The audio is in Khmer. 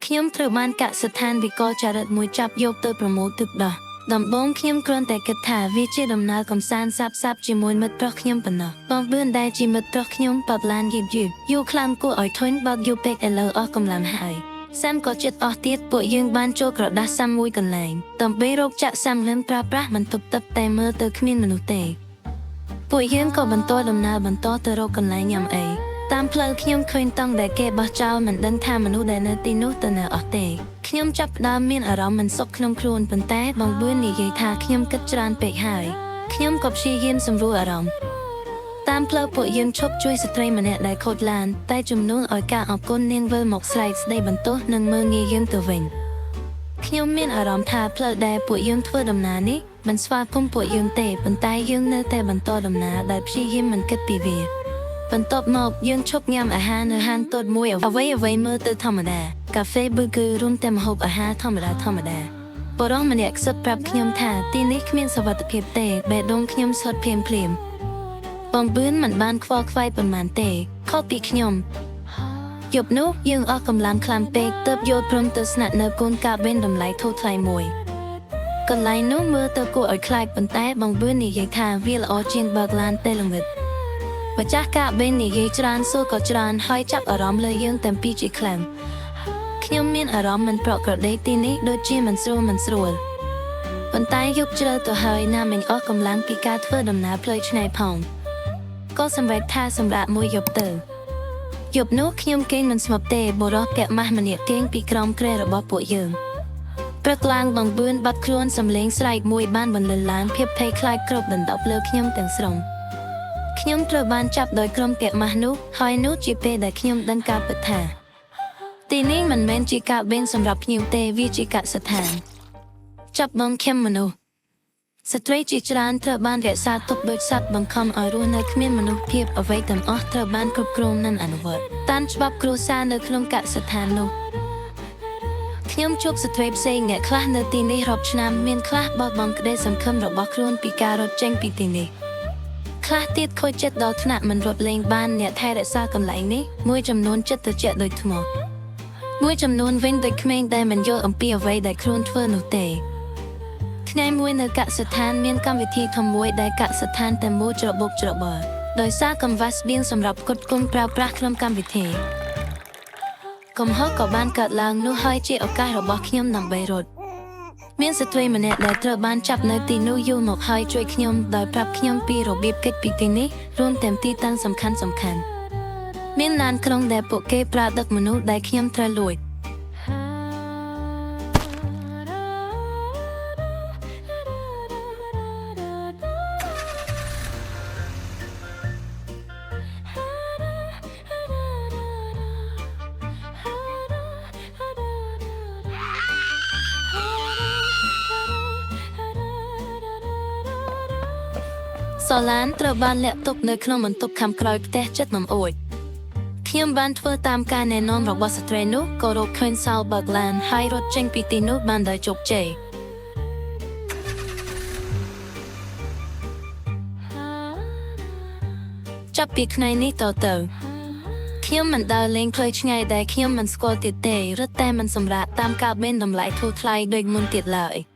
ខ្ញុំត្រូវបានកសិដ្ឋានវិកលចរិតមួយចាប់យកទៅប្រមូលទឹកដោះដំបូងខ្ញុំគ្រាន់តែគិតថាវាជាដំណើរកំសាន្តសាបជាមួយមិត្តប្រុសខ្ញុំប៉ុណ្ណោះបងបឿនដែលជាមិត្តប្រុសខ្ញុំបបឡានយឺតយូរខ្លាំងគួរឲ្យធុញបើកយូរពេកឥឡូវអស់កម្លាំងហើយសាំក៏ចិត្តអស់ទៀតពួកយើងបានចូលក្រដាសសាំមួយកន្លែងដើម្បីរកចាក់សាំលឹមប្រើប្រាស់មិនទប់ទឹកតែមើលទៅគ្មានមនុស្សទេពួកយើងក៏បន្តដំណើរបន្តទៅរកកន្លែងញ៉ាំអីតាមផ្លូវខ្ញុំឃើញតង់ដែលគេបោះចោលមិនដឹងថាមនុស្សដែលនៅទីនោះទៅនៅអស់ទេខ្ញុំចាប់ផ្ដើមមានអារម្មណ៍មិនសុខក្នុងខ្លួនប៉ុន្តែបងបឿននិយាយថាខ្ញុំគិតច្រើនពេកហើយខ្ញុំក៏ព្យាយាមសម្រួលអារម្មណ៍តាមផ្លូវពួកយើងឈប់ជួយស្ត្រីម្នាក់ដែលខូចឡានតែជំនួសឲ្យការអរគុណនាងវិលមកស្រែកស្ដីបន្ទោសនិងមើលងាយយើងទៅវិញខ្ញុំមានអារម្មណ៍ថាផ្លូវដែលពួកយើងធ្វើដំណើរនេះមិនស្វាគមន៍ពួកយើងទេប៉ុន្តែយើងនៅតែបន្តដំណើរដោយព្យាយាមមិនគិតពីវាបន្ទាប់មកយើងឈប់ញ៉ាំអាហារនៅហាងតូចមួយអ្វីមើលទៅធម្មតាកាហ្វេប៊ឺហ្គឺរួមតែម្ហូបអាហារធម្មតាបរិសម្នាក់ខ្សឹបប្រាប់ខ្ញុំថាទីនេះគ្មានសុវត្ថិភាពទេបេះដូងខ្ញុំស្អិតភ្លាមបងបឿនមិនបានខ្វល់ខ្វាយប៉ុន្មានទេខុសពីខ្ញុំយប់នោះយើងអស់កម្លាំងខ្លាំងពេកទើបយល់ព្រមទៅស្នាក់នៅកូនកាបេនតម្លៃធូរថ្លៃមួយកន្លែងនោះមើលទៅគួរឲ្យខ្លាចប៉ុន្តែបងបឿននិយាយថាវាល្អជាងបើកឡានទេល្ងឹតម្ចាស់កាបេននិយាយច្រើនសួរក៏ច្រើនហើយចាប់អារម្មណ៍លើយើងទាំងពីរជាខ្លាំងខ្ញុំមានអារម្មណ៍មិនប្រក្រតីទីនេះដូចជាមិនស្រួលប៉ុន្តែយប់ជ្រៅទៅហើយណាមិញអស់កម្លាំងពីការធ្វើដំណើរផ្លូវឆ្ងាយផងក៏សម្រេចថាសម្រាប់មួយយប់ទៅយប់នោះខ្ញុំគេងមិនស្ងប់ទេបុរសពាក់ម៉ាស់ម្នាក់គេងពីក្រោមគ្រែរបស់ពួកយើងព្រឹកឡើងបងបឿនបាត់ខ្លួនសំឡេងស្រែកមួយបានបន្លឺឡើងភាពភ័យខ្លាចគ្របដណ្ដប់លើខ្ញុំទាំងស្រុងខ្ញុំត្រូវបានចាប់ដោយក្រុមពាក់ម៉ាស់នោះហើយនោះជាពេលដែលខ្ញុំដឹងការពិតថាទីនេះមិនមែនជាកាបេនសម្រាប់ភ្ញៀវទេវាជាកសិដ្ឋានចាប់បងខំមនុស្សស្ត្រីជាច្រើនត្រូវបានរក្សាទុកដោយសត្វបង្ខំឲ្យរស់នៅគ្មានមនុស្សភាពអ្វីទាំងអស់ត្រូវបានគ្រប់គ្រងនិងអនុវត្តតាមច្បាប់គ្រួសារនៅក្នុងកសិដ្ឋាននោះខ្ញុំជួបស្ត្រីផ្សេងអ្នកខ្លះនៅទីនេះរាប់ឆ្នាំមានខ្លះបោះបង់ក្តីសង្ឃឹមរបស់ខ្លួនពីការរត់ចេញពីទីនេះខ្លះទៀតខូចចិត្តដល់ថ្នាក់មិនរត់លេងបានអ្នកថែរក្សាកន្លែងនេះមួយចំនួនចិត្តត្រជាក់ដូចថ្មមួយចំនួនវិញដូចក្មេងដែលមិនយល់អំពីអ្វីដែលខ្លួនធ្វើនោះទេថ្ងៃមួយនៅកសិដ្ឋានមានកម្មវិធីធំមួយដែលកសិដ្ឋានតែមួយច្របូកច្របល់ដោយសារកង្វះស្បៀងសម្រាប់ផ្គត់ផ្គង់ប្រើប្រាស់ក្នុងកម្មវិធីកំហុសក៏បានកើតឡើងនោះហើយជាឱកាសរបស់ខ្ញុំដើម្បីរត់មានស្ត្រីម្នាក់ដែលត្រូវបានចាប់នៅទីនោះយូរមកហើយជួយខ្ញុំដោយប្រាប់ខ្ញុំពីរបៀបគេចពីទីនេះរួមទាំងទីតាំងសំខាន់មានឡានក្រុងដែលពួកគេប្រើដឹកមនុស្សដែលខ្ញុំត្រូវលួចសូឡានត្រូវបានលាក់ទុកនៅក្នុងបន្ទប់ខាងក្រោយផ្ទះចិត្តមិនអួចខ្ញុំបានធ្វើតាមការណែនាំរបស់ស្ត្រីនោះក៏រកឃើញសាលបើកឡានហើយរត់ចេញពីទីនោះបានដោយជោគជ័យចាប់ពីថ្ងៃនេះតទៅខ្ញុំមិនដើរលេងផ្លូវឆ្ងាយដែលខ្ញុំមិនស្គាល់ទៀតទេរត់តែមិនសម្រាកតាមកាបេនតម្លៃធូរថ្លៃដូចមុនទៀតឡើយ